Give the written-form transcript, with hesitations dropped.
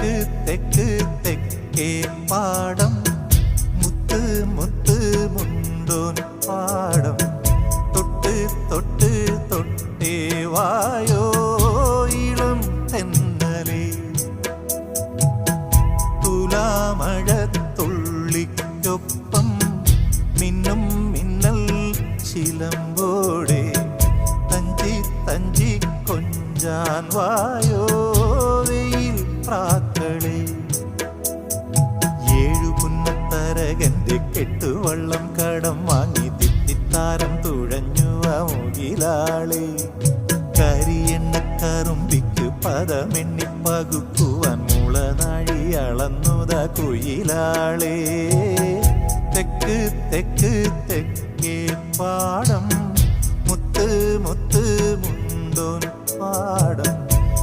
തെക്ക് തെക്ക് തെക്കേ പാടം മുത്ത് മുത്ത് മുണ്ടോൻ പാടം തൊട്ട് തൊട്ട് തൊട്ടേ വായോ ഇളം തെന്നലേ തുലാമഴത്തുള്ളിക്കൊപ്പം മിന്നും മിന്നൽ ചിലമ്പോടെ തഞ്ചി തഞ്ചി കൊഞ്ചാൻ വായോ വെയിൽ പ്രാക്കളെ ഏഴു പുന്നത്തരകന്റെ കെട്ടുവള്ളം കടം വാങ്ങി തിത്തിത്താരം തുഴഞ്ഞു മുകിലാളെ കരിയെണ്ണക്കറുമ്പിക്ക് പദമെണ്ണി പകുക്കുവാൻ മുളനാഴി അളന്നുത കുയിലാളെ തെക്ക് തെക്ക് തെക്കേ പാടം മുത്ത് മുത്ത് മുണ്ടോൻ പാടം